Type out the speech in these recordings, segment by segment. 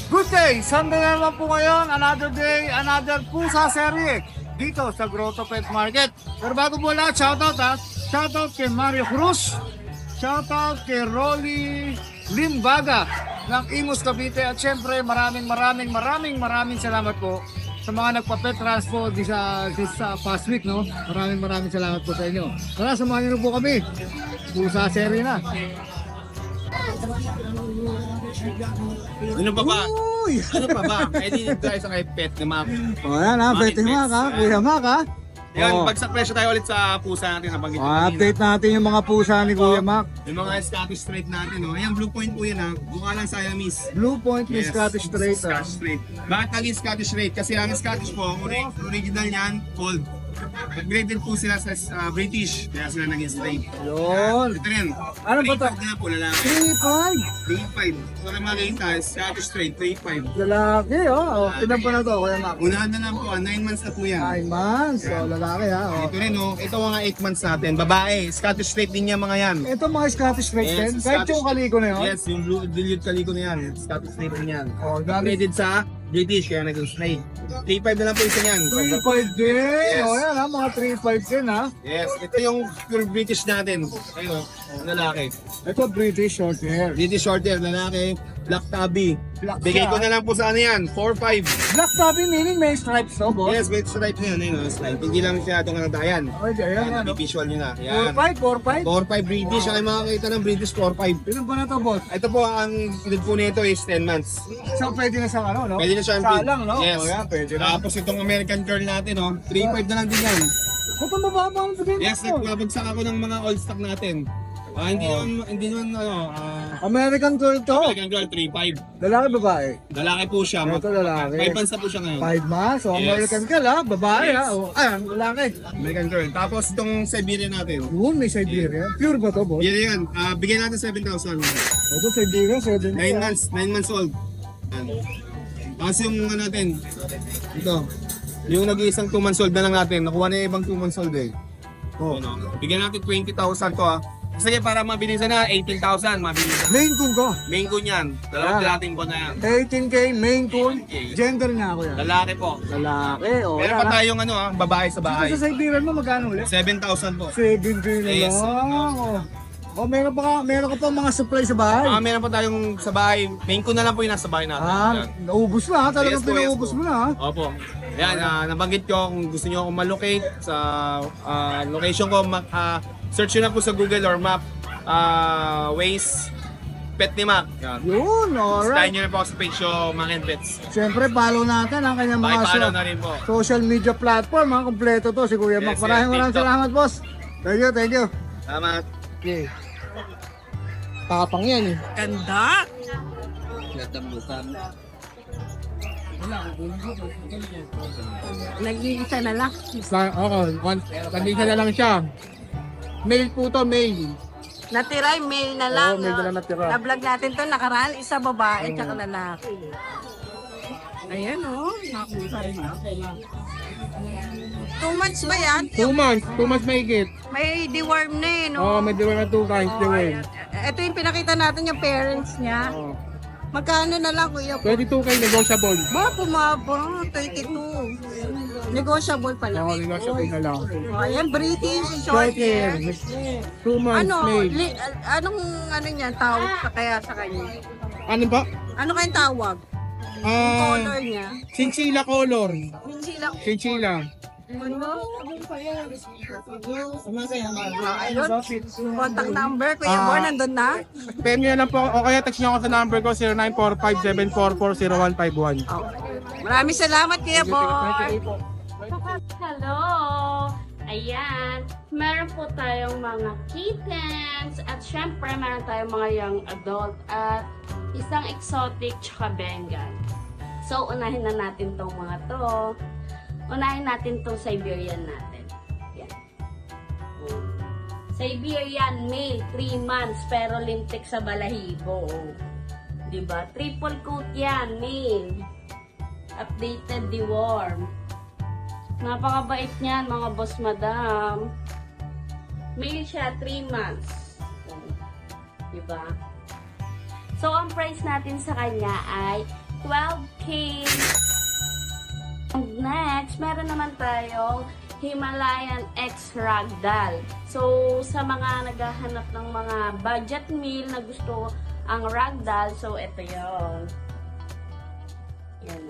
Good day! Sunday na naman po ngayon. Another day, another pusa serye dito sa Grotto Pet Market. Pero bago po lahat, shoutout ha. Shoutout kay Mario Cruz. Shoutout kay Rolly Limbaga ng Imus Cavite. At syempre maraming salamat po sa mga nagpa-pet transpo di sa past week, no? Maraming salamat po sa inyo. Tara, samahan niyo po kami. Pusa serye na. Ano pa ba? Uy! Ano pa ba? Pwede tayo sa kay Pet ni Mac. O yan ha, Pet ni Mac ha, Kuya Mac ha. Yan, bagsak presyo tayo ulit sa pusa natin. Update natin yung mga pusa ni Kuya Mac. Yung mga Scottish Straight natin. Oh. Ayan, Blue Point po yan ha. Mukha lang Siamese. Blue Point ni Scottish Straight ha. Scottish Straight. Bakit naging Scottish Straight? Kasi ang Scottish po, original yan, cold. Nag-graded po sila sa British, kaya sila naging straight. Yun. Ito rin. Ano ba ito? 3.5 na po, lalaki. 3.5. 3.5. So, naman nakita, Scottish Straight, 3.5. Lalaki oh. Tinan po na to, Kuya Mac. Unahan na lang po, 9 months na po yan. 9 months. So, lalaki ha. Oh. Ito rin oh, ito mga 8 months natin. Babae, Scottish Straight din yan mga yan. Ito mga Scottish Straight Yes, din. Kahit Scottish- yung kaliko na yun. Yes, yung blue dilute kaliko na yan. Scottish Straight din yan. Oh, dami. Graded sa British, kaya naging straight. 3.5 na lang po isa yan. 3.5 din. Yes. O yan ha, mga 3.5 din ha. Yes, ito yung pure British natin. Ayun, lalaki. Ito British short hair. British short hair, lalaki, black tabby. Black Bigay ko siya. na lang po sa ano yan, 4.5. Black tabby meaning may stripes no, boss? Yes, with stripe na yan, ayun, stripe. Hindi lang siya itong natayan. Okay, ayan Yan, ano. visual nyo na. Yan. 4.5. 4.5 British, ay makakita ng British 4.5. Ilan ba na to, boss? Ito po, ang edad po nito is 10 months. So pwede na siyang ano, no? Pwede na siya ang Salang, no? Yes. O yan, pwede na. Tapos itong American Girl natin, oh, 3.5 na lang din yan. Ba't ang mababa ang sabihin Yes, mo? nagbabagsak ako ng mga old stock natin. Hindi naman, American Girl to. American Girl 3.5. Lalaki, babae. Lalaki po siya. Ito lalaki. 5 months na po siya ngayon. 5 months. So Yes. American Girl ha, babae ha. Yes. O, ayan, lalaki. American Girl. Tapos itong Siberian natin. Yun, may Siberian. Pure ba to, boss? Yan. Bigyan natin 7,000. Ito Siberian, 7. 9 months old. Yan. Tapos yung ano natin, ito. Yung nag-iisang 2 months old na lang natin. Nakuha na yung ibang 2 months old eh. Oh. Bigyan natin 20,000 to ah. Sige, para mabilisan na, 18,000 mabilisan. Main coon ko. Main Coon yan. Dalawang dating ko na yan. 18K, main coon. 18K. Gender niya ako yan. Lalaki po. Lalaki, o. Meron pa tayong ano babae sa bahay. Sa Siberian mo, magkano ulit? 7,000 po. 7K na Yes. lang. O, meron ka pa mga supply sa bahay. Meron pa tayong sa bahay. Main Coon na lang po yung nasa bahay natin. Yan. Naubos na ha. Talagang Yes po, yes pinaubos po. mo na ha. Opo. Yan, nabanggit ko kung gusto niyo akong malocate sa location ko, search nyo na po sa Google or map, Waze, Pet ni Mac. Yan. Yun, Slide alright. nyo na po ako sa page ko, Mac and Pets. Siyempre, follow natin ang kanyang mga Pakipollow na rin po. social media platform. Ha? Kompleto to si Kuya Mac. Yes, Maraming TikTok. salamat, boss. Thank you. Salamat. Okay. Tapang yan eh. Ganda! Nag-iisa na lang. Kanina na lang siya. Mail po to, mail. Natira yung mail na lang. Oo, mail na lang natira. Na-vlog natin to, nakaraan, isa babae, tsaka lalaki. Ayan o, nakuha rin. 2 months ba yan? 2 months. 2 months mahigit. May deworm na eh, no? Oo, may diwan na 2 times Oh, diwan. ayan. Ito yung pinakita natin yung parents niya. Oo. Magkano na lang, kuya? 22K negotiable. Ba, pumaba, 32. Negotiable pala. Oo, negotiable na lang. Oh, ayan, British, short hair. 2 months Ano, mail. anong ano niya, tawag pa kaya sa kanya? Ano ba? Ano kayang tawag? Color niya? Chinchilla color. Sila. Chinchilla. Ano? Ayun. Contact number, Kuya Bon, nandun na? PM nyo na lang po o kaya text nyo ako sa number ko 0945-744-0151. Maraming salamat, Kuya Bon. Hello! Ayan, meron po tayong mga kittens at syempre meron tayong mga young adult at isang exotic tsaka Bengal. So, unahin na natin tong mga to. Unahin natin tong Siberian natin. Yan. Siberian male, 3 months pero lintik sa balahibo. Diba? Triple coat yan, male. Updated deworm. Napakabait niyan, mga boss madam. Male siya, 3 months. Diba? So, ang price natin sa kanya ay 12K. And next, meron naman tayong Himalayan X Ragdoll. So, sa mga naghahanap ng mga budget meal na gusto ang ragdoll, so ito yun. Yan.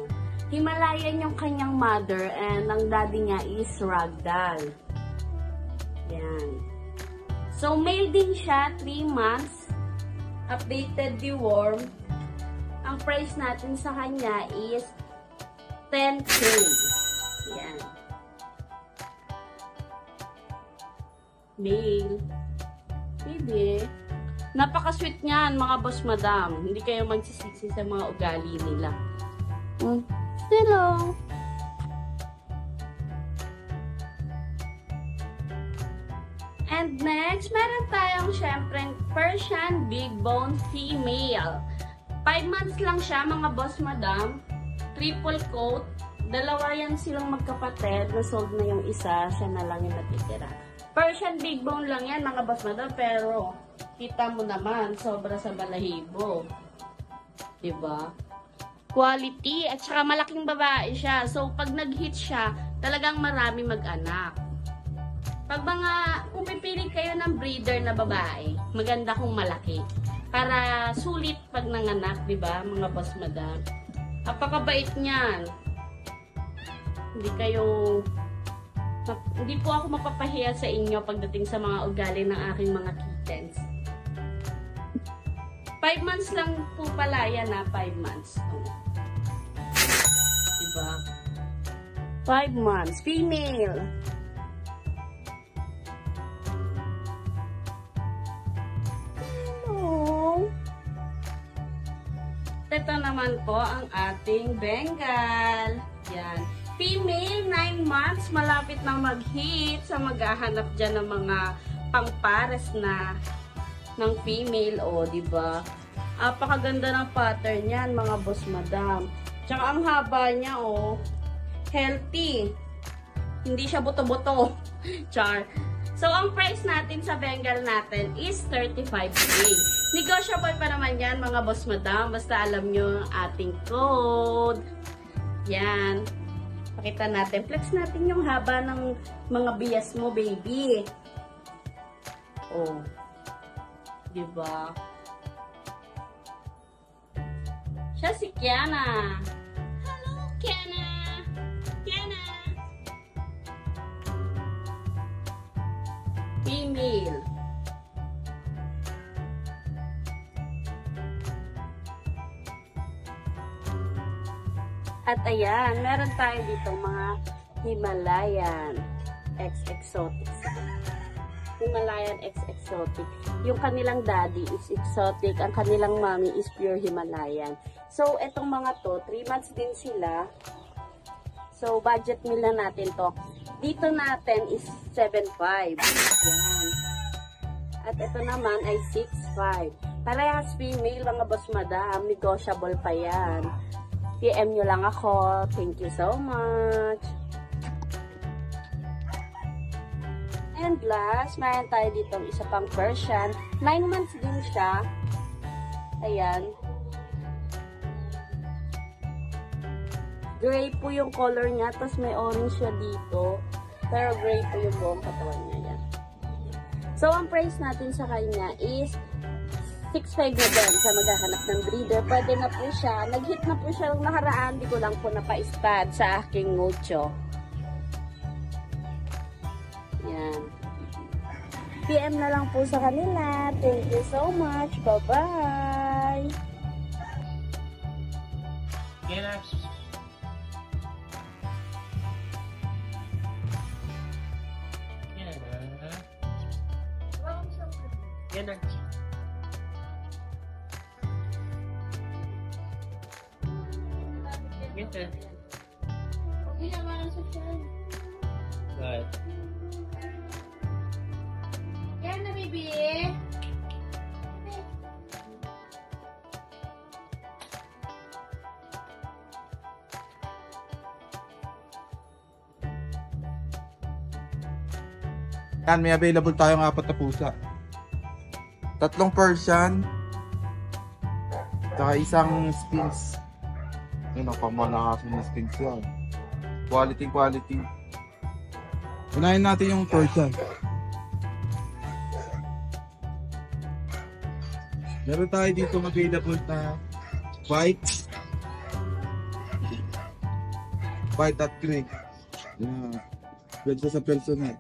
Himalayan yung kanyang mother and ang daddy niya is ragdoll. Yan. So, male din siya, 3 months. Updated deworm. Ang price natin sa kanya is 10K. Yan. Male. Baby. Napaka-sweet niyan, mga boss madam. Hindi kayo magsisisi sa mga ugali nila. Hello. And next, meron tayong syempre Persian Big Bone Female. 5 months lang siya, mga boss madam. Triple coat. Dalawa yan silang magkapatid. Nasold na yung isa, siya na lang yung natitira. Persian Big Bone lang yan, mga boss madam. Pero, kita mo naman, sobra sa balahibo. Diba? Quality. At saka malaking babae siya. So, pag nag-hit siya, talagang marami mag-anak. Pag kung pipili kayo ng breeder na babae, maganda kung malaki. Para sulit pag nanganak, di ba, mga boss madam? Napakabait niyan. Hindi po ako mapapahiya sa inyo pagdating sa mga ugali ng aking mga kittens. 5 months lang po pala yan, 5 months. Diba? 5 months. Female. Ito naman po ang ating Bengal. Yan. Female, 9 months. Malapit na mag-hit sa maghahanap dyan ng mga pangpares na ng female. O, diba? Apakaganda ng pattern yan, mga boss madam. Tsaka ang haba niya, o. Healthy. Hindi siya buto-buto. Char. So, ang price natin sa Bengal natin is 35K. Negotiable pa naman yan, mga boss madam. Basta alam nyo ang ating code. Yan. Pakita natin. Flex natin yung haba ng mga bias mo, baby. Oh. Diba? Siya si Kiana. Hello, Kiana. Kiana. Female. At ayan, meron tayo dito mga Himalayan X Exotic. Himalayan X Exotic. Yung kanilang daddy is exotic, ang kanilang mommy is pure Himalayan. So, etong mga to, 3 months din sila. So, budget meal na natin to. Dito natin is 7.5. Yan. At ito naman ay 6.5. Parehas female, mga boss madam. Negotiable pa yan. PM nyo lang ako. Thank you so much. And last, mayroon tayo dito isa pang Persian. 9 months din siya. Ayan. Gray po yung color niya. Tapos may orange siya dito. Pero gray po yung buong katawan niya. Yan. So, ang price natin sa kanya is 6.5 na din sa maghahanap ng breeder. Pwede na po siya. Nag-hit na po siya ng nakaraan. Di ko lang po napa-stud sa aking mucho. Yan. PM na lang po sa kanila. Thank you so much. Bye-bye. Kaya Yan na, baby. Yan, may available tayong 4 na pusa. 3 Persian, saka isang Sphinx. Yun ang pamalakasan na skins yan. Quality. Unahin natin yung Persian. Meron tayo dito available na white at gray. Yan. Pwede sa personal.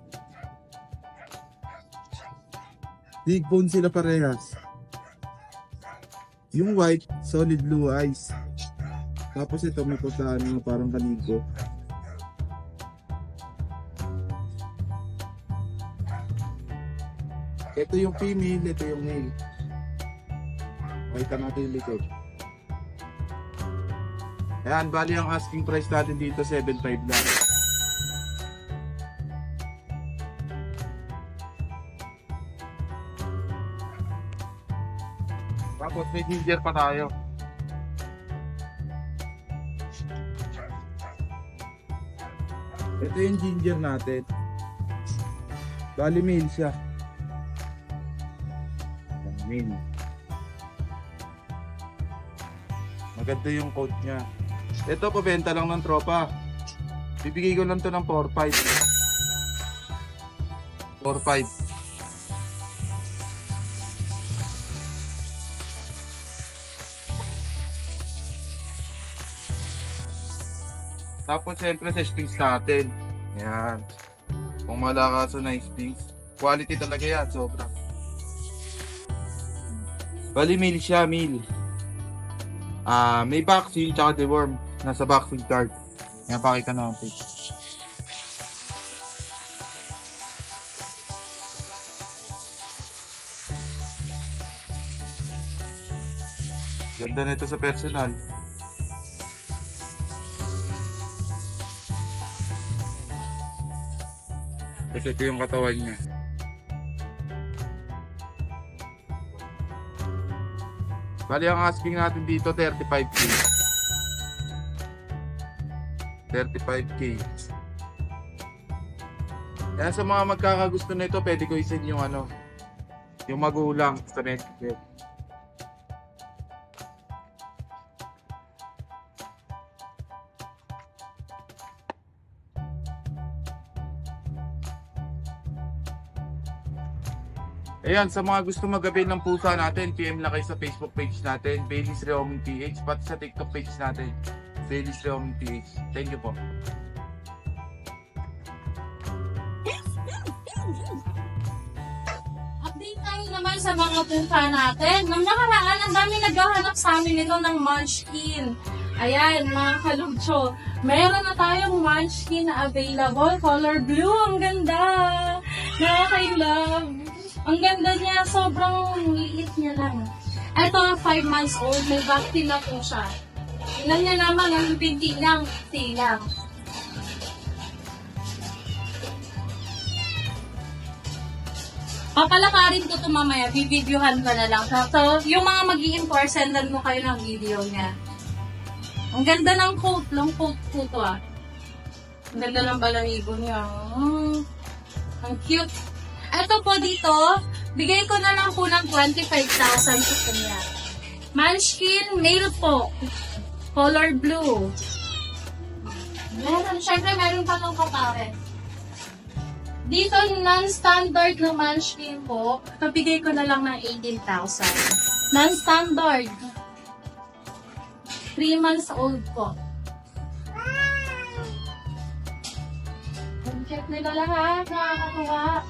Big bone sila parehas. Yung white, solid blue eyes. Tapos ito may putaan na parang kanigo. Ito yung female, ito yung male. Makita natin yung likod. Ayan, bali ang asking price natin dito, 7.5 lang. Tapos may ginger pa tayo. Ito yung ginger natin. Bali male siya. Male. Maganda yung coat niya. Ito pabenta lang ng tropa. Bibigay ko lang to ng 4.5. 4.5. Tapos siyempre sa springs natin. Ayan. Kung malakaso na springs. Quality talaga yan. Sobra. Bali male siya. Male. May vaccine tsaka deworm. Nasa vaccine card. Ayan, pakita natin. Ganda na ito sa personal. Kasi ito yung katawan niya. Bali ang asking natin dito 35k. 35k. Kaya sa mga magkakagusto na ito, pwede ko isin yung yung magulang sa Netflix. Ayan, sa mga gusto mag-avail ng pusa natin, PM lang kayo sa Facebook page natin, Bailey's Reoming PH, pati sa TikTok page natin, Bailey's Reoming PH. Thank you po. Update tayo naman sa mga pusa natin. Nung nakaraan, ang dami naghahanap sa amin nito ng Munchkin. Ayan, mga kalugcho. Meron na tayong Munchkin na available. Color blue. Ang ganda. Nakaka-love. Ang ganda niya. Sobrang liit niya lang. Ito, 5 months old. May vaccine na po siya. Ilan niya naman, ang binti lang. Silang. Papalakarin ko ito mamaya. Bibidyohan ka na lang. So, yung mga mag-i-import, sendan mo kayo ng video niya. Ang ganda ng coat. Long coat po ito ah. Ang ganda ng balahibo niya. Ang cute. Ito po dito, bigay ko na lang po ng 25,000 sa kanya. Munchkin, male po. Color blue. Siyempre, meron pa itong kapare. Dito, non-standard na Munchkin po, pabigay ko na lang ng 18,000. Non-standard. 3 months old po. Ang cute nila lahat, nakakatuwa.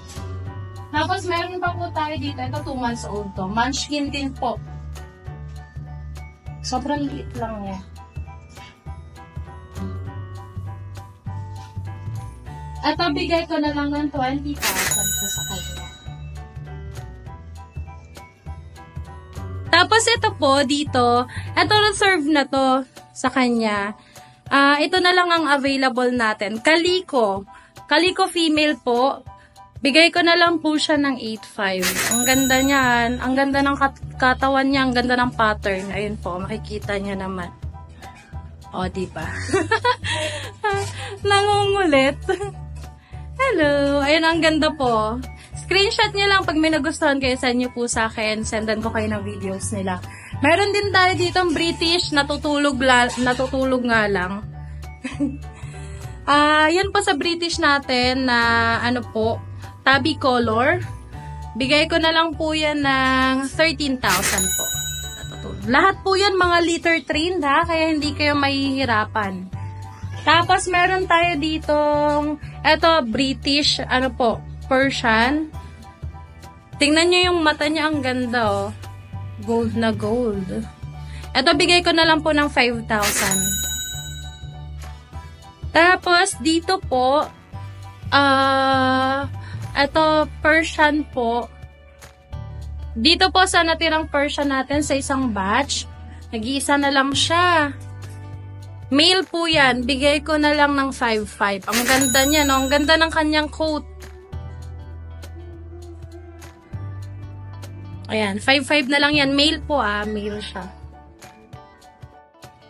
Tapos, meron pa po tayo dito. Ito, 2 months old to. Munchkin din po. Sobrang liit lang niya. Ito, bigay ko na lang ng 20,000 po sa kanya. Tapos, ito po, dito. Ito, reserve na to sa kanya. Ito na lang ang available natin. Calico. Calico female po. Bigay ko na lang po siya ng 8.5. Ang ganda niyan. Ang ganda ng katawan niya. Ang ganda ng pattern. Ayun po, makikita niya naman. O, diba? Nangungulit. Hello. Ayun, ang ganda po. Screenshot niyo lang pag may nagustuhan kayo, send niyo po sa akin. Sendan ko kayo ng videos nila. Meron din tayo dito British, natutulog nga lang. Yan po sa British natin na ano po, tabby color. Bigay ko na lang po yan ng 13,000 po. Lahat po yan mga litter trained ha, kaya hindi kayo mahihirapan. Tapos meron tayo ditong, eto British, ano po, Persian. Tingnan nyo yung mata niya, ang ganda oh. Gold na gold. Eto bigay ko na lang po ng 5,000. Tapos dito po, eto Persian po. Dito po sa natirang Persian natin sa isang batch, nag-iisa na lang siya. Male po yan, bigay ko na lang ng 5,500. Ang ganda niya, no? Ang ganda ng kanyang coat. Ayan, 5,500 na lang yan. Male po male siya.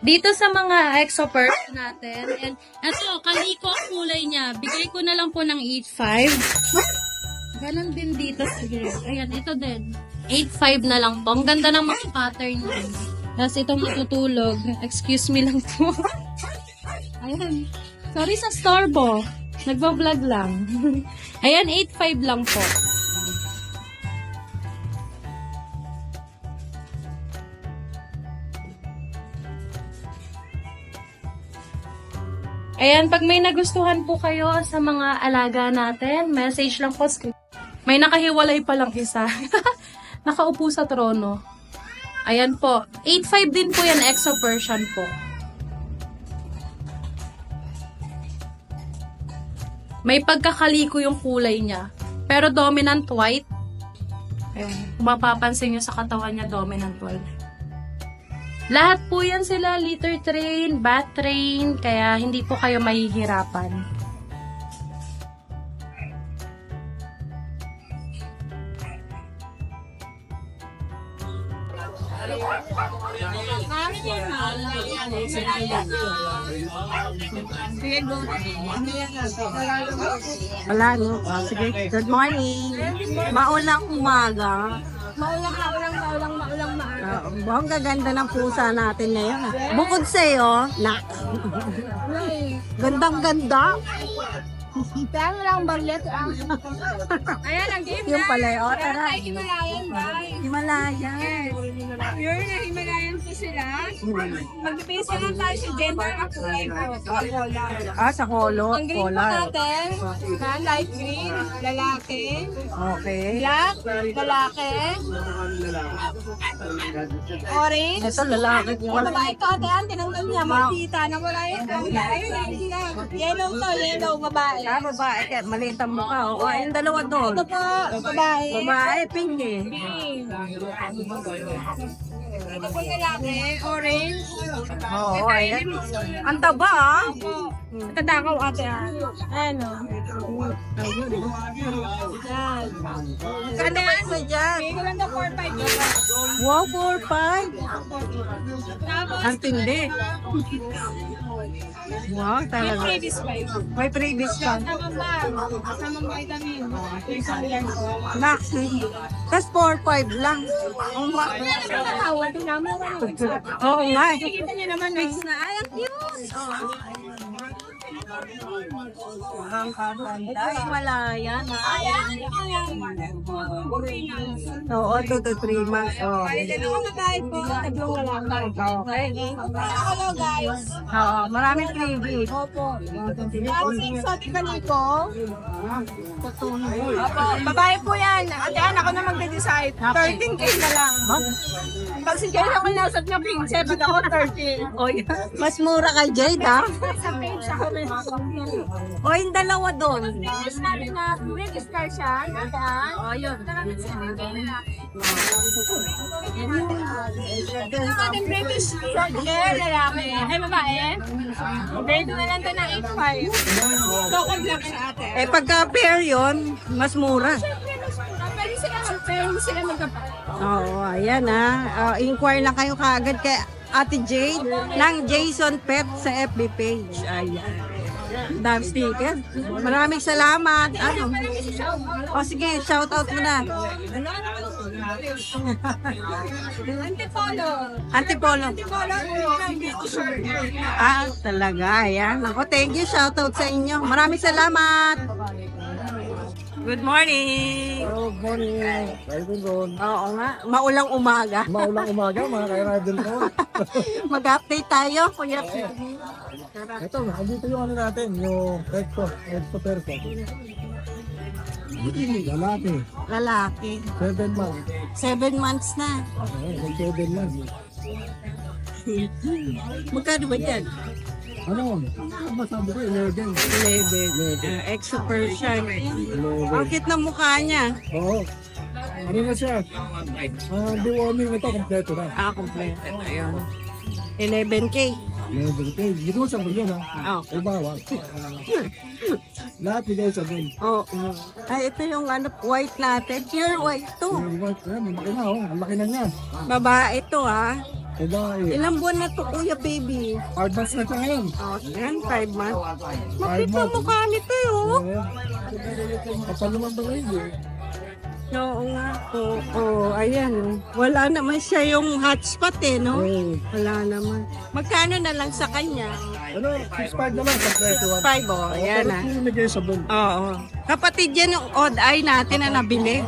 Dito sa mga exo purse natin, and eto, kaliko ang kulay niya. Bigay ko na lang po ng 8,500. Ganon din dito. Sige. Ayan, ito din. 8,500 na lang po. Ang ganda ng mga pattern niya. Tapos itong natutulog. Excuse me lang po. Ayan. Sorry sa storbo. Nagbablog lang. Ayan, 8,500 lang po. Ayan, pag may nagustuhan po kayo sa mga alaga natin, message lang po. May nakahiwalay pa lang isa. Nakaupo sa trono. Ayan po. 8,500 din po yan, Exo Persian po. May pagkakaliko yung kulay niya. Pero dominant white. Ayan. Kung mapapansin nyo sa katawan niya, dominant white. Lahat po yan sila, litter train, bath train, kaya hindi po kayo mahihirapan. Wala, no? Sige, good morning. Maulang umaga. Ang gaganda ng pusa natin ngayon. Bukod sa'yo, gandang-ganda. Kaya lang baglet ang... Ayan, ang game na. Yung pala, tara. Himalayan ba? Himalayan. Pure na Himalayan po sila. Mag-base lang tayo sa gender at kulay po. Sa holo. Ang green po natin, na light green, lalaki. Okay. Black, lalaki. Orange. Ito, lalaki ko. Babae ko, ate, tinanggal niya. Magkita na wala yun. Ayun, yellow to, yellow, babae. Babae. Kaya maliit ang mukha. Yung dalawa doon. Ito po, babae. Babae, pink eh. Pink. Ito po lalaki, orange. Oo, ayan. Ang taba Katakaw ate Ano? Yan. Kanda mo dyan? Bigyan ko lang na 4-5. Wow, 4-5. Ang tindi. Wow, talaga. Previous 5. May previous ka. Tamang bag. Tamang vitamin. Max. Tapos 4-5 lang. Tawad na mo. Oo nga. Nakikita niyo naman Fix na. Ay, ang cute. Ang kakanda. Himalayan. Oo, 2 to 3 months. Dalawang babae po. Tatlong lalaki. Okay. Hello guys. Oo, maraming freebies. Opo. Ang exotic kaliko. Opo. Babae po yan. Ate Ann, ako na magde-decide. 13K na lang. Pag si Jade ako nasat niya, 15. Pag ako 13. Oy, mas mura kay Jade, ha? Sa page ako may O, yung dalawa doon. Sabi na, register siya. Ate Ann. O, yun. Ito ating British short hair, lalaki. Ay, babae. Brito na lang ito na 8.5. Local black sa ate. Eh, pagka-pair yun, mas mura. Pero sila magkapa. Oo, ayan ha. Inquire lang kayo kaagad kay Ate Jade ng Jason Pet sa FB page. Ayan. Dam sticker. Maraming salamat. Ano? O sige, shout out mo na. Antipolo. Antipolo. Antipolo. Ah, talaga. Ayan. Ako, thank you. Shoutout sa inyo. Maraming salamat. Good morning. Good morning. Rider Ron. Oo nga. Maulang umaga. Maulang umaga, mga kay-rider ko. Mag-update tayo, Kuya P. Ito, andito yung ano natin, yung Exo Perso. Lalaki, Lalaki. 7 months. 7 months na. May 7 months. Magkano ba dyan? Ano? Ano masabi ko? 11. 11. Exo Persian. Ang cute na mukha niya. Oo. Ano na siya? Deworming ito, kompleto na. Ah, kompleto. Ayun. 11K. 11K. Hindi ko sabi yun ha. Oh. Ay bawal. Lahat bigay sa bin. Oo. Ay, ito yung ano, white natin. Pure white to. Malaki na oh. Ang laki na niya. Babae to ha. Babae. Ilang buwan na to, Kuya Baby? Advance na siya ngayon. Oh, yan, 5 months. Makita months. mukha nito eh, oh. Kapal naman ba ngayon eh? Oo nga. Oo, ayan. Wala naman siya yung hotspot eh, no? Oo. Wala naman. Magkano na lang sa kanya? Ano? 6.5 naman. Kompleto. 5, oh. Ayan Pero ah. pinigay sa bin. Oo. Kapatid yan yung odd eye natin na nabili.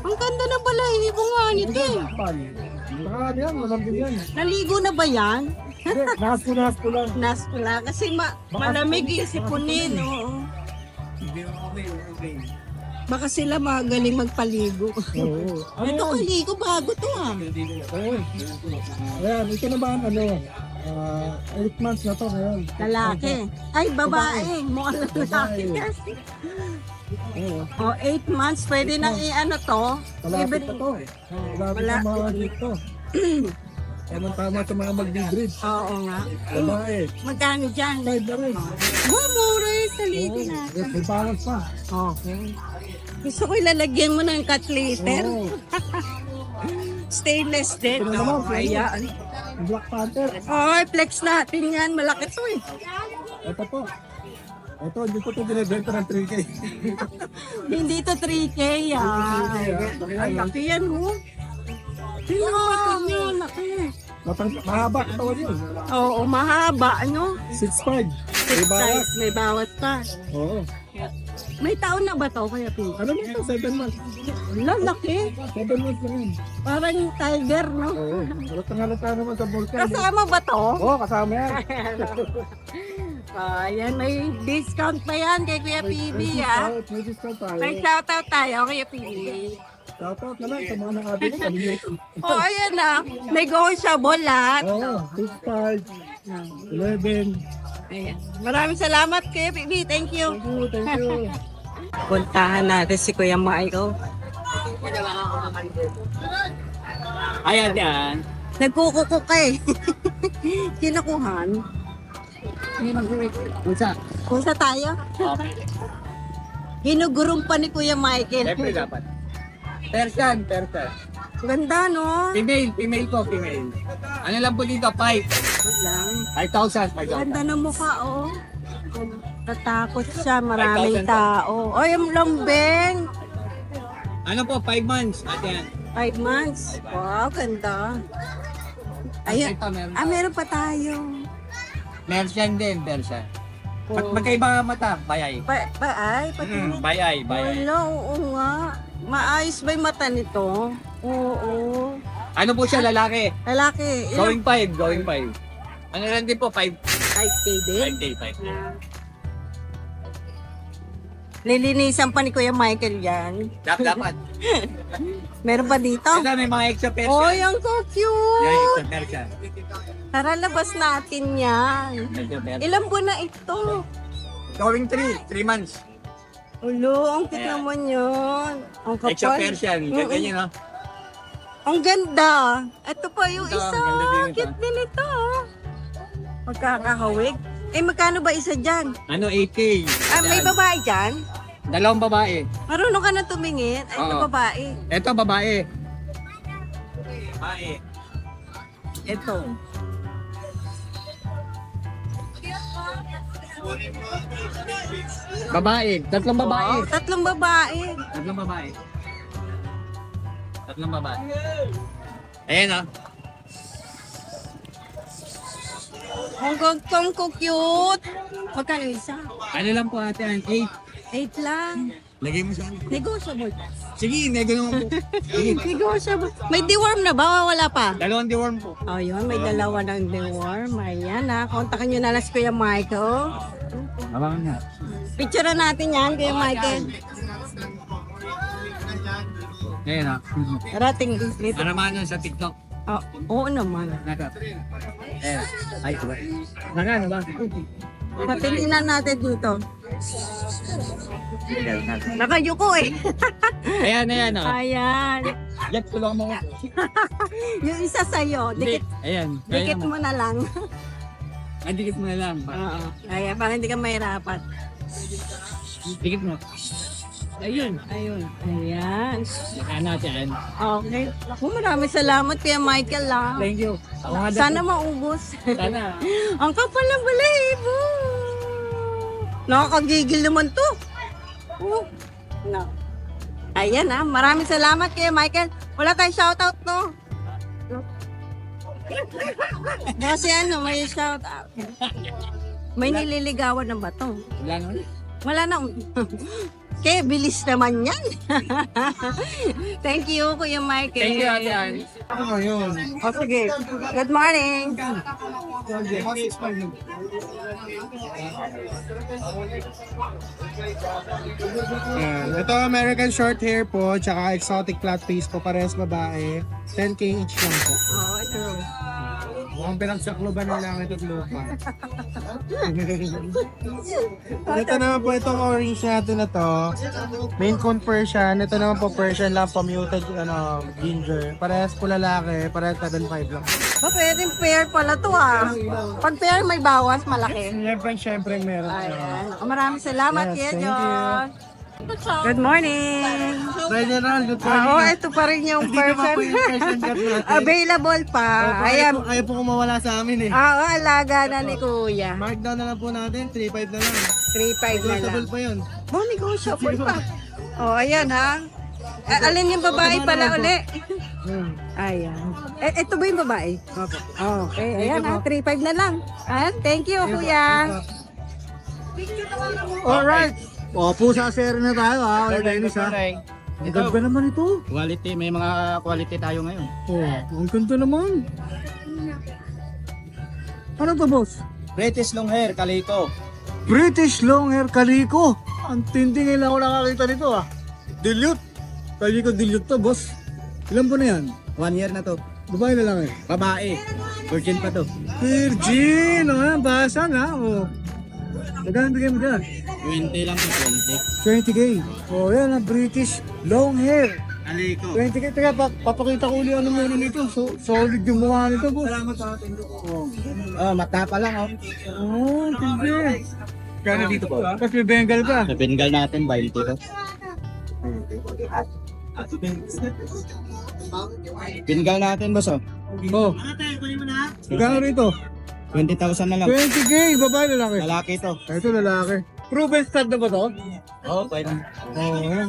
Ang ganda na pala, hibo nga nito eh. Kapal. Baka yan, malambing yan. Naligo na ba yan? Hindi, nahas ko lang. Nas pala. Kasi malamig isipunin, oo. Baka sila magaling magpaligo. Oo. Ito kaligo, bago to ah. Oo. Ayan, ito na ba ang ano? 8 months na to ngayon. Lalaki. Ay, babae. Mukhang lalaki. Oo. O, 8 months. Pwede nang i-ano to. Malapit na to. Malapit na mga dito. Tama sa mga mag-breed. Oo nga. Babae. Magkano dyan? 5 na rin. Mura eh, sa ligo na. May balance pa. Okay. Gusto ko ilalagyan mo ng cut later. Oo. Stainless din. Ito na naman, Oh, ayan. Black Panther. Oh, flex natin yan. Malaki to eh. Ito po. Ito, hindi ko ito binibenta ng 3K. Hindi to 3K ah. Ay, laki yan oh. Tingnan mo ito niyo, laki. Mahaba ito yun. Oo, mahaba, ano? 6'5". May bawas. May bawas pa. Oo. May taon na ba to, Kuya Pink? Ano na ito? 7 months. Lalaki. 7 months na rin. Parang tiger, no? Oo. Halata naman sa volcan. Kasama ba to? Oo, kasama yan. Ayan, may discount pa yan kay Kuya PB, ha? May discount tayo. May shoutout tayo, Kuya PB. Shoutout na lang sa mga nakabili. Oh, ayan na. Negotiable lahat. Oo, 6'5", 11. Ayan. Maraming salamat, Kuya PB. Thank you. Thank you. Puntahan natin si Kuya Michael. Ayan yan. Nagkukukuk ka eh. Kinakuhan. Kunsa tayo? Ginugurong pa ni Kuya Michael. Siyempre dapat. Persian. Ganda, no? Female ko, female. Ano lang po dito? 5. Lang. 5,000. Ganda ng mukha, oh. Tatakot siya, maraming tao. Oh, yung lambing. Ano po? 5 months. At yan. 5 months. Wow, ganda. Ayun. Ito, meron. Meron pa tayo. Persian din, Persian. Magkaiba nga mata, bayay. Ay, pati Bayay. Wala, oo nga. Maayos ba yung mata nito? Oo. Ano po siya, lalaki? Lalaki. Ilang Going 5. Ano lang din po, 5. 5K din? 5K. Lilinisan pa ni Kuya Michael yan. Dapat. Meron pa dito? Ito, may mga extra Persian. Oh, yung so Yan, cute! extra Persian. Tara, labas natin yan. Extra Persian. Ilang buwan na ito? Going 3 months. Ulo, ang cute naman yun. Ang kapal. Extra Persian. Ganyan, no? Ang ganda. Ito pa yung Ito, isa. ang ganda din ito. Cute din ito. Magkakahawig. Eh, magkano ba isa dyan? Ano, 8K. Ah, may Yan. babae dyan? 2 babae. Marunong ka na tumingin? Ay, ito Oo. babae. Ito, babae. Babae. Ito. Babae. 3 babae. Wow, 3 babae. 3 babae. Tatlong babae. Ayan ah. Ang gagtong ko cute. Magkano isa? Ano lang po ate, 8. 8 lang. Lagay mo sa ano. Negotiable. Sige, nego naman po. Negotiable. May deworm na ba? Wala pa? Dalawang deworm po. Oh, yun. May dalawa ng deworm. Ayan ha. Kontakin nyo na lang si Kuya Michael. Abangan nga. Picture natin yan, Kuya Michael. Ngayon ah. Rating dito. Ano naman yun sa TikTok? Oh, oo naman. Naka. Ay, diba? Naka, ano ba? Patingnan natin dito. Nakayuko eh. Ayan, ayan oh. Ayan. Yan, tulungan mo ko. Yung isa sa'yo. Dikit, Ayan. dikit mo na lang. Ay, dikit mo na lang. Oo. Ayan, para hindi ka mahirapan. Dikit mo. Ayun. Ayun. Ayan. Naka natin. Okay. Naku, maraming salamat Kuya Michael lang. Thank you. Ako nga Sana maubos. Sana. Ang kapal ng balahibo. Nakakagigil naman to. Oh. No. Ayan ah. Maraming salamat Kuya Michael. Wala tayong shoutout no. Kasi ano, may shoutout. May nililigawan na ba to? Wala naman. Wala na. Kaya bilis naman yan. Thank you, Kuya Michael. Thank you, Ate Ann. Ano ngayon? O sige. Good morning. Ito American short hair po, tsaka exotic flat face po, parehas babae. 10k each lang po. Oo, ito. Mukhang pinagsakloban na lang ito lupa. Ito naman po, itong orange natin na to. Main Coon Persian. Ito naman po Persian lang po, muted ginger. Parehas po lalaki, parehas 7.5 lang. Ba, pwedeng pair pala to ah. Pag pair may bawas, malaki. Siyempre meron. Ayan. Maraming salamat, Yes, Kuya thank John. Good morning. General, good Oo, ito pa rin yung person. Available pa. Ayan. Ayaw po kumawala sa amin eh. Oo, alaga na ni Kuya. Markdown na lang po natin, 3.5 na lang. 3.5 na lang. Double pa yun. Oh, negotiable pa. Oh, ayan ha. Alin yung babae pala uli? Ayan. Ito ba yung babae? Okay, ayan ha. 3.5 na lang. Thank you, Kuya. Alright. O, pusa seri na tayo ha. Ulit Dennis ha. Ang ganda naman ito. Quality, may mga quality tayo ngayon. Oh, ang ganda naman. Ano to, boss? British long hair, kaliko. British long hair kaliko. Ang tindi ngayon ako nakakita nito ah. Dilute. Kaliko dilute to, boss. Ilan po na yan? 1 year na to. Babae na lang eh. Babae. Virgin pa to. Virgin! O yan, basan ha. O. Magkano bigay mo dyan? 20 lang to, 20k. O yan, ang British long hair. 20. Kaliko. 20k. Teka, papakita ko ulit ano muna nito. Solid yung mukha nito, boss. Salamat sa atin. Oh, mata pa lang oh. Oh, tindi. Kano dito po? Tapos may Bengal pa. Sa Bengal natin, 20 to. Bengal natin, boss oh. Oh. Magkano rito? 20,000 na lang. 20k, babae lalaki. Lalaki to. Ito lalaki. Proven stud na ba to? Oh, pwede. Oo.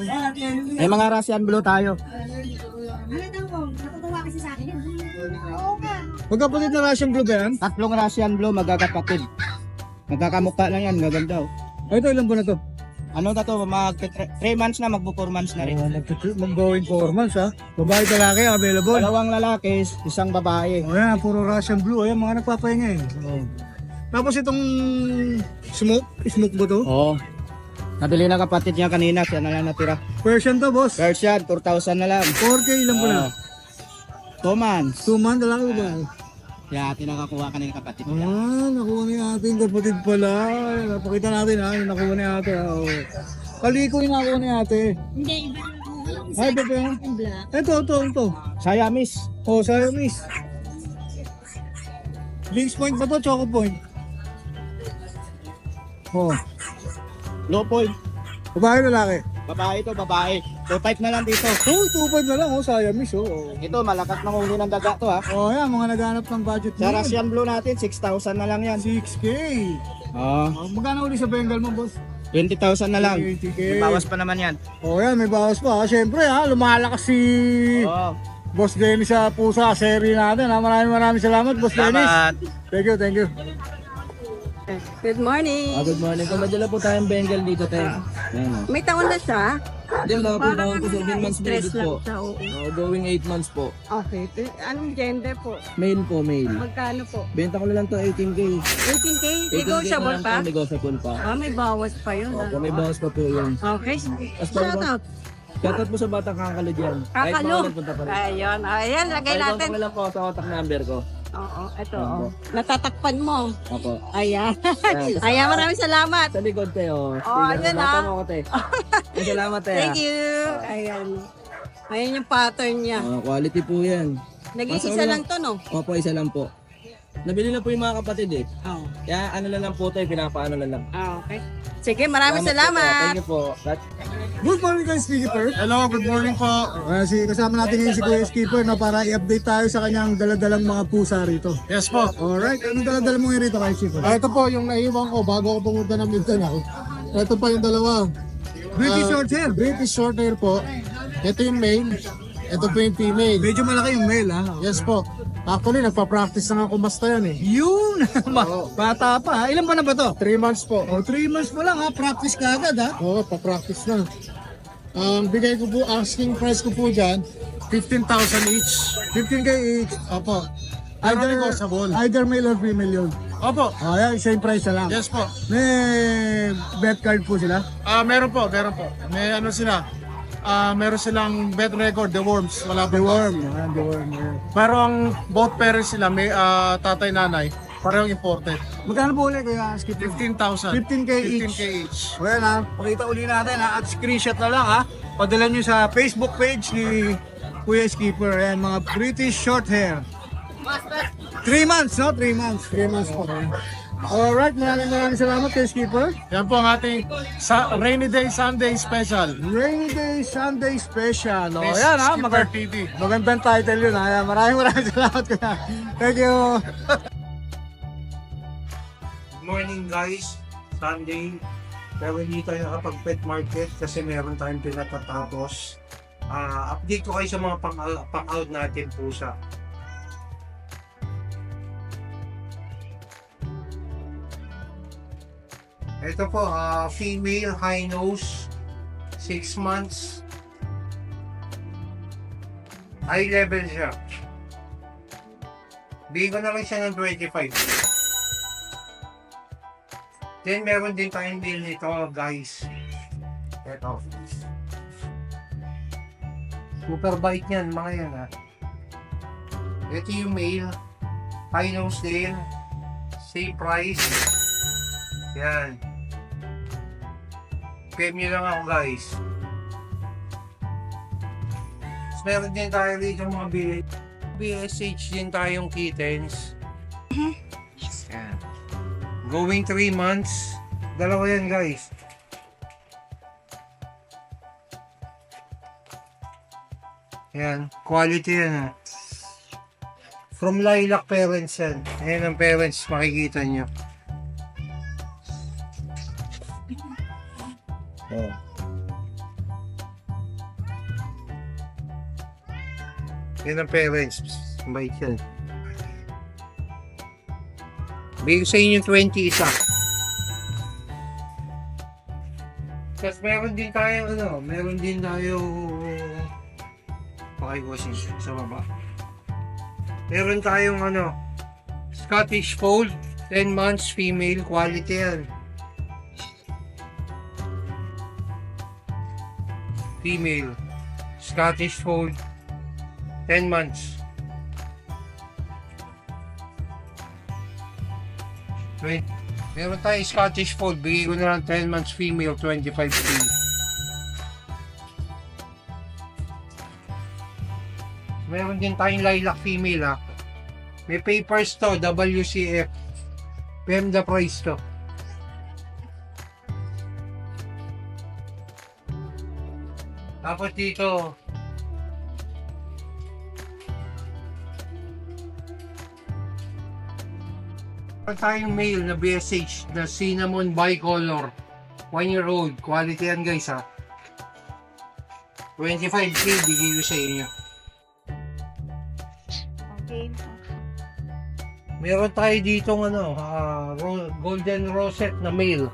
May mga Russian blue tayo. Magkapatid na Russian blue ba yan? Tatlong Russian blue, magkakapatid. Magkakamukha lang yan, gaganda oh. Ito ilan po na to? Ano na to, mag 3 months na, magbo 4 months na rin. Mag-going 4 months ha. Babae lalaki available. Dalawang lalaki, isang babae. O yan, puro Russian blue. Ayan, mga nagpapahinga eh. Oh. Tapos itong smoke ba to? Oo. Nabili na kapatid niya kanina, siya na lang natira. Persian to, boss. Persian, 4,000 na lang. 4k ilan po na? 2 months. 2 months lalaki ba? Kaya atin nakakuha kanina kapatid niya. Ah, nakuha ni ating kapatid pala. Napakita natin ha, yung nakuha ni ate. Oh. Kaliko yung nakuha ni ate. Hindi, iba. Ay, ba ba yan? Ito. Siamese. Oh, Siamese. Links point ba to? Choco point? Oh. Low point. Babae lalaki. Babae to, babae. 2.5 na lang dito. Oh, 2.5 na lang. Oh, Siamese. Oh. Ito, malakas na huli ng daga to ha. Oh, yan. Mga naghanap ng budget Sa Russian blue natin, 6,000 na lang yan. 6k. Oo. Oh, magkano uli sa Bengal mo, boss? 20,000 na lang. 20K. May bawas pa naman yan. Oh, yan, may bawas pa. Siyempre, lumalakas si Oo. Boss Dennis sa pusa series natin. Maraming salamat, Boss Dennis. Salamat. Thank you, thank you. Good morning. Good morning. Kung madala po tayong Bengal dito, te. Ayan. May taon na siya? Hindi, mga po tawag ko 7 months stress baby lang po. siya. Oo. Going 8 months po. Okay. Anong gender po? Male po, male. Magkano po? Benta ko na lang to 18K. 18K? 18K Negotiable na lang pa? po, negotiable pa. May bawas pa yun. Opo, may bawas pa po yun. Okay. Basta Shout out. Shoutout po sa batang kakalo dyan. Kahit Kakalo. mawalan, punta pa rin. Ayun. Ayan, lagay Ay, natin. ko lang po sa contact number ko. Oo, ito. Opo. Natatakpan mo. Opo. Ayan. Ayan. Ayan, maraming salamat. Sa likod, te, oh. Ayan, Bata ah. mo ko, te. Ay, salamat, te. Thank you. Ayan. Ayan yung pattern niya. Quality po yan. Nag-iisa lang to, no? Opo, isa lang po. Nabili na po yung mga kapatid eh. Oo. Kaya ano na lang po tayo, pinapaano na lang. Okay. Sige, maraming Po, salamat. thank you po. Good morning guys, Skipper. Hello, good morning po. Kasama natin ngayon si Kuya Skipper na para i-update tayo sa kanyang daladalang mga pusa rito. Yes po. Alright, anong daladala mo ngayon rito kay Skipper? Ito po yung naiwan ko bago ako pumunta ng Mindanao. Ito pa yung dalawa. British Shorthair. British Shorthair po. Ito yung male. Ito po yung female. Medyo malaki yung male, ha? Yes po. Actually, nagpa-practice na nga kumasta yan eh. Yun! Bata pa, ha? Ilan ba na ba to? 3 months po. 3 months pa lang, ha? Practice ka agad, ha? Oo, pa-practice na. Bigay ko po, asking price ko po dyan, 15,000 each. 15K each. Opo. Pero negotiable. Either male or female yun. Opo. Ayan, same price na lang. Yes po. May bet card po sila. Meron po. May ano sila. Meron silang bet record, the worms. Wala The po. worm. Ayan, the worm. Ayan. Pero ang both parents sila, may tatay nanay, parehong imported. Magkano po ulit kaya Skipper? 15,000. 15K each. 15K each. Ayan, ha? Pakita uli natin, ha? At screenshot na lang, ha? Padala nyo sa Facebook page ni Kuya Skipper. Ayan, mga British Shorthair. 3 months, no? 3 months. 3 months po. Alright, maraming salamat kay Skipper. Yan po ang ating Rainy Day Sunday Special. Rainy Day Sunday Special. O, This ayan, ha? Skipper TV. Magandang title yun, ha? Ayan, maraming salamat kuya. Thank you. Good morning guys, Sunday. Pero hindi tayo nakapag-pet market kasi meron tayong pinatatapos. Update ko kayo sa mga pang-out natin pusa. Ito po, female high nose, 6 months. High level siya. Bigay ko na lang siya ng 25. Then meron din tayong male nito guys. Ito. Super bite yan mga yan ha. Ito yung male. High nose din. Same price. Yan. PM nyo lang ako guys. Tapos meron din tayo rito mga BSH din tayong kittens. Yan. Going 3 months. Dalawa yan guys. Yan. Quality yan ha. From Lilac parents yan. Ayan ang parents makikita nyo. Oh. Yan ang parents. Bait yan. Bigay ko sa inyo 20 isa. Tapos meron din tayo pakiwashing sa baba. Meron tayong Scottish Fold, 10 months female, quality yan. Female, Scottish Fold, 10 months. Meron tayong Scottish Fold, bigay ko na lang 10 months female, 25K. Meron din tayong lilac female ha. May papers to, WCF. PM the price to. Tapos dito, meron tayong male na BSH na cinnamon bicolor. 1-year-old. Quality yan guys ha. 25K bigay ko sa inyo. Okay. Meron tayo dito golden rosette na male.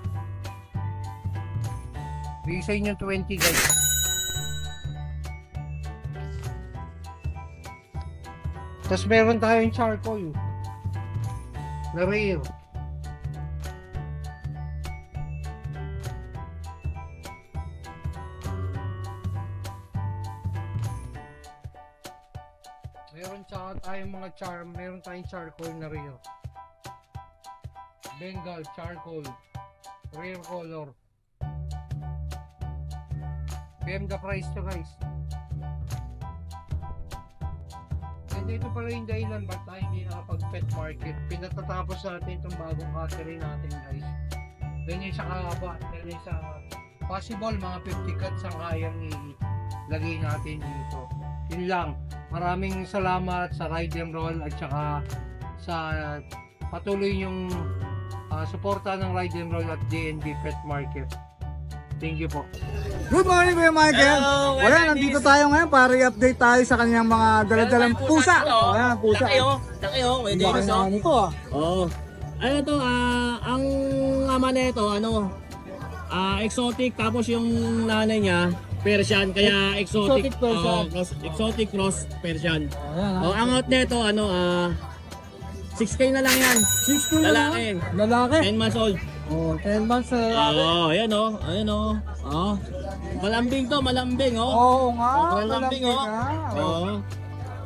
Bigay sa inyo 20 guys. Tapos meron tayong charcoal na rare. Meron tayong charcoal na rare. Bengal charcoal, rare color. PM the price to guys. And ito pala yung dahilan ba't tayo hindi nakapag-pet market. Pinatatapos natin itong bagong cattery natin guys. Ganyan sa kahaba, ganyan sa possible mga 50 cuts ang kayang ilagay natin dito. Yun lang. Maraming salamat sa Ride and Roll at saka sa patuloy yung suporta ng Ride and Roll at DNB Pet Market. Thank you po. Good morning, Kuya Michael. Wala, nandito tayo ngayon para i-update tayo sa kanyang mga daladalang pusa. Ayan, pusa. Laki oh, may Dennis oh. Ano to ah? Oo. Ano to, ang ama na ito, exotic, tapos yung nanay niya, Persian, kaya exotic Persian. Exotic cross Persian. Ang out nito, 6K na lang yan. 6K na lang? Lalaki? 10 months old. 10 months na lalaki. Ayan oh. Malambing to, malambing oh. Oo nga, malambing oh.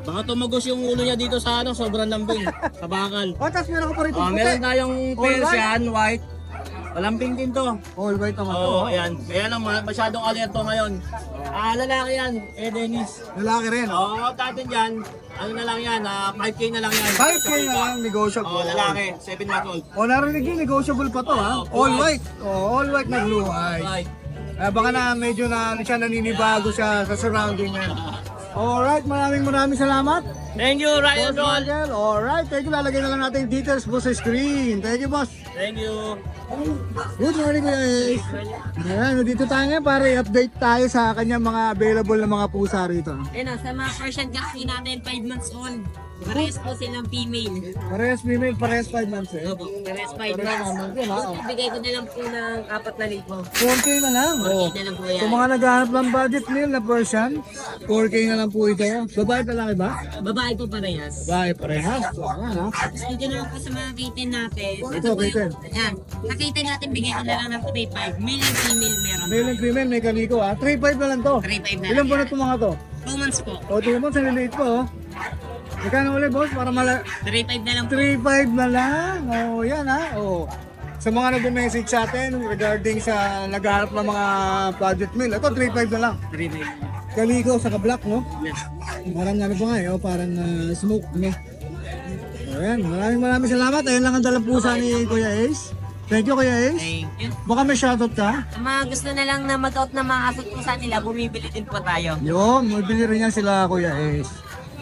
Baka tumagos yung ulo niya dito sa sobrang lambing, sa bakal. Tapos meron ko pa rin puti. Meron tayong Persian, white. Malambing din to. All white naman. Oo, ayan. Kaya naman, masyadong alerto ngayon. Lalaki yan, Dennis. Lalaki rin. Oo, natin dyan. Ano na lang yan, 5K na lang yan. 5K na lang, negotiable. Lalaki, 7 months old. Narinig yun, negotiable pa to ha. All white. All white na blue eyes. Baka na medyo siya naninibago sa surrounding niya. Alright, maraming salamat. Thank you, Ryan Roll. Alright, thank you. Lalagay na lang natin yung details po sa screen. Thank you, boss. Thank you. Good morning, guys. Ayan, dito tayo ngayon para i-update tayo sa kanyang mga available na mga pusa rito. Sa mga Persian Galaxy natin, 5 months old. Parehas po silang female. Parehas female, parehas 5 months eh. Opo, parehas 5 months. Ibigay ko na lang po ng 4,000. 4K na lang. 4K na lang po yan. Kung mga naghahanap ng budget meal na Persian, 4K na lang po ito. Babae lalaki ba? Babae po parehas. Babae parehas. Ayan ha. Dito na lang po sa mga kitten natin. Ito, kitten. Ayan. Sa kitten natin, bigay ko na lang ng 3,500. Male and female meron. Male and female, may kaliko ha. 3.5 na lang to. 3,500 na Ilan po na itong mga to? 2 months po. 2 months, ang liliit po. Magkano ulit, boss? Para 3,500 na lang po. 3.5 na lang. Yan ha. Sa mga nag-message sa atin regarding sa naghahanap ng mga budget meal, ito 3.5 na lang. 3,500. Kaliko sa black, no? Yes. Parang po nga parang smoke, no? Ayan, maraming salamat. Ayun lang ang dalang pusa ni Kuya Ace. Thank you, Kuya Ace. Thank you. Baka may shoutout ka? Sa mga gusto na lang na mag-out na mga asot po sa nila, bumibili din po tayo. Yun, mabili rin yan sila, Kuya Ace.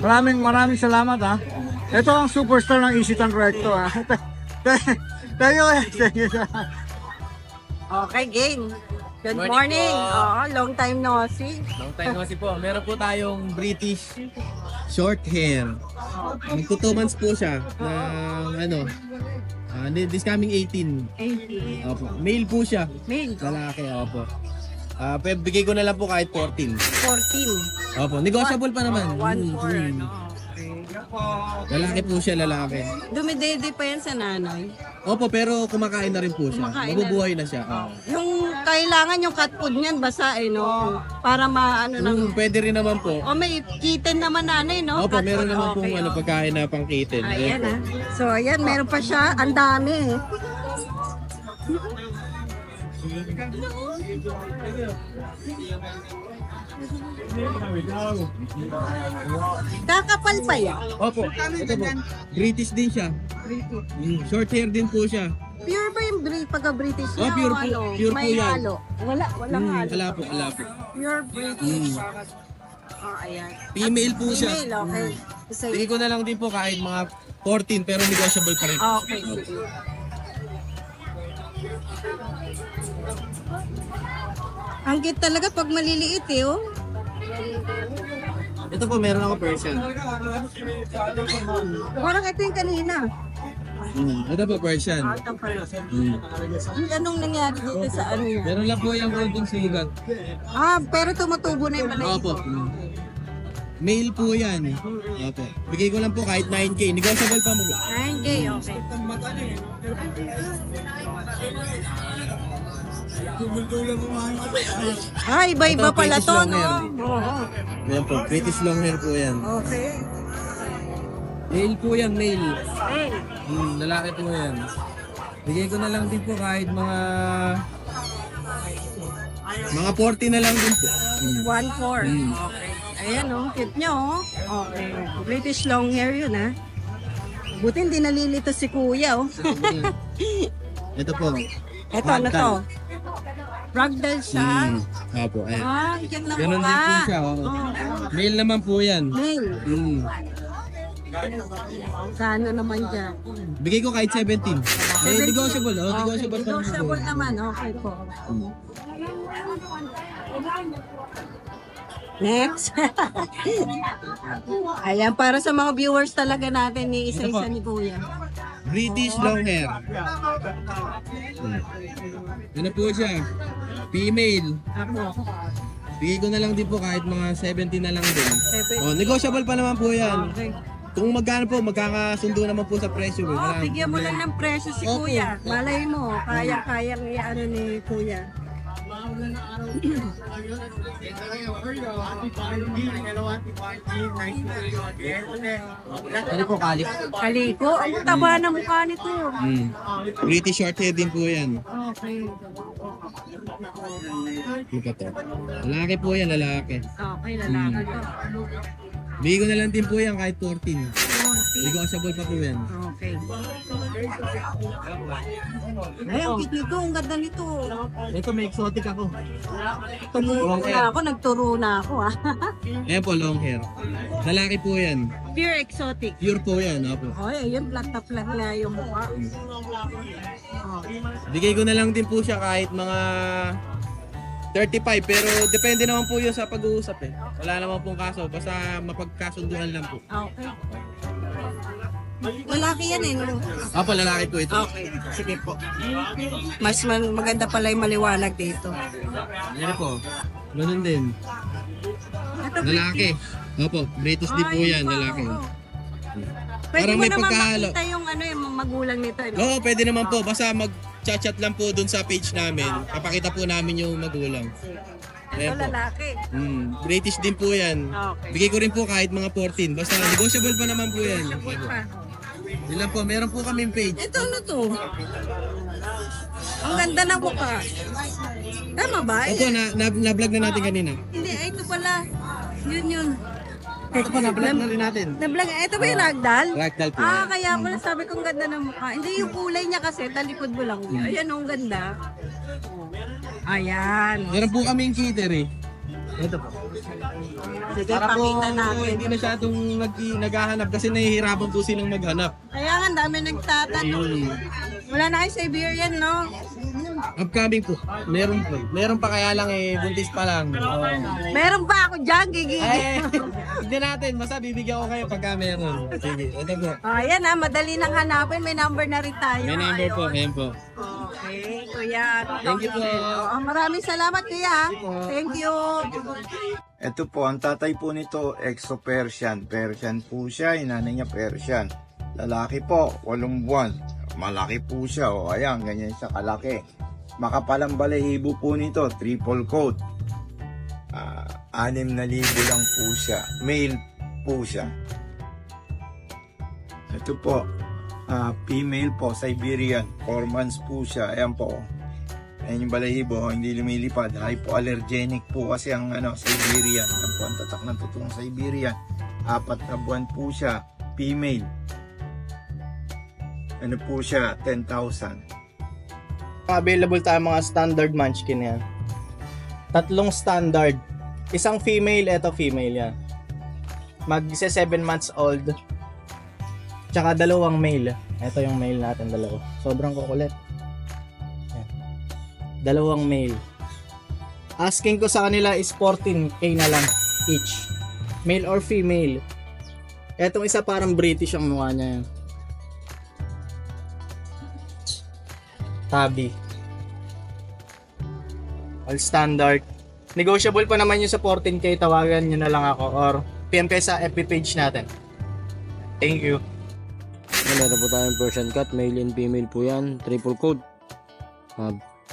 Maraming salamat ha. Ito ang superstar ng Isitan Recto ha. Thank you. Okay, game. Good morning. Long time no see. Long time no see po. Meron po tayong British short hair. Magto 2 months po siya ng this coming 18. 18. Opo. Male po siya. Male. Lalaki, opo. Bigay ko na lang po kahit 14. 14. Opo, negotiable pa naman. 1-4. Lalaki po siya, lalaki. Dumidede pa yan sa nanay. Opo, pero kumakain na rin po siya. Kumakain Mabubuhay na siya. Yung kailangan yung cat food niyan basa no. Para maano lang. Pwede rin naman po. May kitten naman nanay no. Opo, cat meron food. naman pong pagkain na pang kitten. Ayan ha. So ayan, meron pa siya. Ang dami Kakapal pa yan. Opo, ito po. British din siya. Short hair din po siya. Pure ba yung pagka-British niya? Pure po. Pure may po yan. halo? Walang halo. Wala po. Pure British. Ayan. Female po siya. Female, okay. Bigay ko na lang din po kahit mga 14 pero negotiable pa rin. Okay, sige. Ang cute talaga pag maliliit eh, oh. Ito po, meron ako Persian. Parang ito yung kanina. Ito po, Persian. Anong nangyari dito sa ano yan? Meron lang po yung golden sugat. Pero tumutubo na yung balahibo. Opo. Male po yan. Opo. Bigay ko lang po kahit 9K. Negotiable pa mo. 9K, okay. Iba-iba pala British to, long no? hair. Ayan po, British long hair po yan. Okay. Male po yan, male. Lalaki po yan. Bigay ko na lang din po kahit mga 40 na lang din po. 1-4. Okay. Ayan, oh. Cute nyo, oh. Okay. British long hair yun, ha? Buti hindi nalilito si kuya, oh. Ito po. Ito, ano to? Ragdoll siya. Opo, ayan. Yan lang Ganon din po siya. Oh. Male naman po yan. Male. Sana naman dyan. Bigay ko kahit 17. Negotiable, oh. Negotiable pa naman po. Negotiable naman, okay po. Next. Ayan, para sa mga viewers talaga natin ni isa-isa ni Kuya. British long hair. Ano po siya? Female. Bigay ko na lang din po kahit mga 70 na lang din. Negotiable pa naman po yan. Kung magkano po, magkakasundo naman po sa presyo. Bigyan mo lang ng presyo si Kuya. Malay mo, kaya-kayang i-ano ni Kuya. Ano po, kalik? Kaliko? Ang taba ng mukha nito. British short hair din po yan. Okay. Lalaki po yan, lalaki. Okay, lalaki to. Bigay ko na lang din po yan kahit 14. Negotiable pa po yan. Okay. Ay, ang cute nito. Ang ganda nito. Ito, may exotic ako. Tumuro na ako. Nagturo na ako, ah. Ayan po, long hair. Lalaki po yan. Pure exotic. Pure po yan, opo. Ay, ayun. Flat na flat na yung mukha. Bigay ko na lang din po siya kahit mga 35, pero depende naman po yun sa pag-uusap eh. Wala naman pong kaso, basta mapagkasunduan lang po. Okay. Lalaki yan eh, no? Opo, lalaki po ito. Okay, sige po. Mas maganda pala yung maliwanag dito. Yan po. Ganun din. Lalaki. Opo, British din po yan, lalaki. Pwede Parang mo may naman pagkahalo. makita yung ano yung magulang nito. Eh, no? Oo, pwede naman po. Basta mag-chat lang po dun sa page namin. Papakita po namin yung magulang. Ito lalaki. British din po yan. Okay. Bigay ko rin po kahit mga 14. Basta negotiable pa naman po yan. Yun lang po. Meron po kaming page. Ito ano to? Ang ganda ng mukha. Tama ba? Opo, na-vlog na natin kanina. Hindi, ito pala. Yun. Ito po, na-vlog na rin natin. Na-vlog. Ito ba yung ragdoll? Ragdoll po. Kaya pala sabi kong ganda ng mukha. Hindi yung kulay niya kasi, talikod mo lang niya. Ayan, ang ganda. Ayan. Meron po kaming cater eh. Ito po. Sige, Para po pakita natin. hindi masyadong naghahanap kasi nahihirapan po silang maghanap. Kaya nga, dami nagtatanong. Wala na kayo Siberian, no? Upcoming po. Meron po. Meron pa kaya lang buntis pa lang. Meron pa ako dyan, gigigil. Hindi natin. Basta bibigyan ko kayo pagka meron. Sige, ito po. Ayan madali nang hanapin. May number na rin tayo. May number po. Ayan po. Okay, Kuya. Thank you po. Maraming salamat, Kuya. Thank you. Ito po, ang tatay po nito, Exo Persian. Persian po siya, inanay niya Persian. Lalaki po, 8 buwan. Malaki po siya, ayan, ganyan siya kalaki. Makapalang balahibo po nito, triple coat. 6,000 lang po siya. Male po siya. Ito po, female po, Siberian. 4 months po siya, ayan po. Ayan yung balahibo, hindi lumilipad. Hypoallergenic po kasi ang Siberian. Ayan po ang tatak ng totoong Siberian. 4 na buwan po siya, female. Ano po siya, 10,000. Available tayo mga standard munchkin yan. 3 standard. Isang female, eto female yan. Mag 7 months old. Tsaka 2 male. Ito yung male natin, 2. Sobrang kukulit. Dalawang male. Asking ko sa kanila is 14k na lang each. Male or female. Etong isa parang British ang mukha niya yan. Tabby. All standard. Negotiable pa naman yung sa 14k. Tawagan nyo na lang ako or PM kayo sa FB page natin. Thank you. Meron po tayong Persian cat, male and female po yan, triple coat.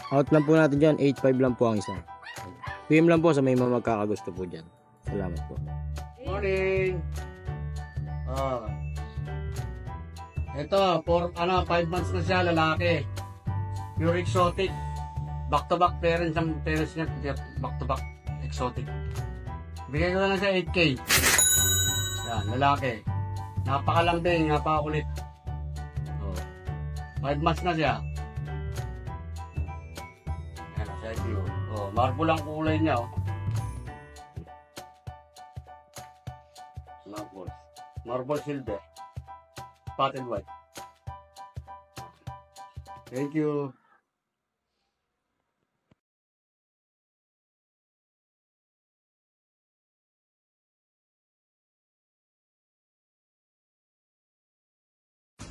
Out lang po natin dyan, 8.5 lang po ang isa. PM lang po sa may mga magkakagusto po dyan. Salamat po. Morning! Ito, 5 months na siya, lalaki. Pure exotic. Back to back parents niya, back to back exotic. Bigay ko na lang siya 8k. Yan, lalaki. Napakalambing, napakakulit. 5 months na siya. Ayan, thank you. Marble ang kulay niya, Marble silver. Spotted white. Thank you.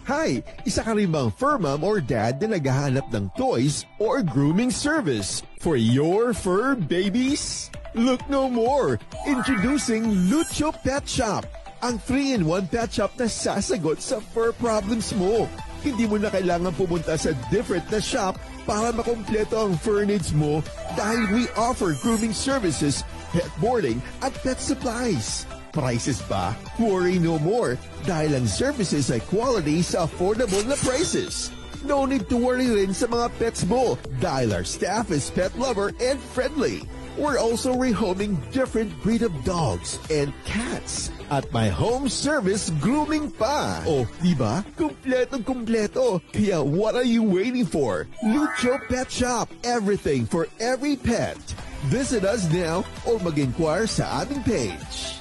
Hi! Isa ka rin bang fur mom or dad na naghahanap ng toys or grooming service for your fur babies? Look no more! Introducing Lucho Pet Shop, ang 3-in-1 pet shop na sasagot sa fur problems mo. Hindi mo na kailangan pumunta sa different na shop para makompleto ang fur needs mo dahil we offer grooming services, pet boarding at pet supplies. Prices ba? Worry no more dahil ang services ay quality sa affordable na prices. No need to worry rin sa mga pets mo dahil our staff is pet lover and friendly. We're also rehoming different breed of dogs and cats at my home service grooming pa. Oh, diba? Kumpletong-kumpleto. Kaya what are you waiting for? Lucho Pet Shop. Everything for every pet. Visit us now or mag-inquire sa aming page.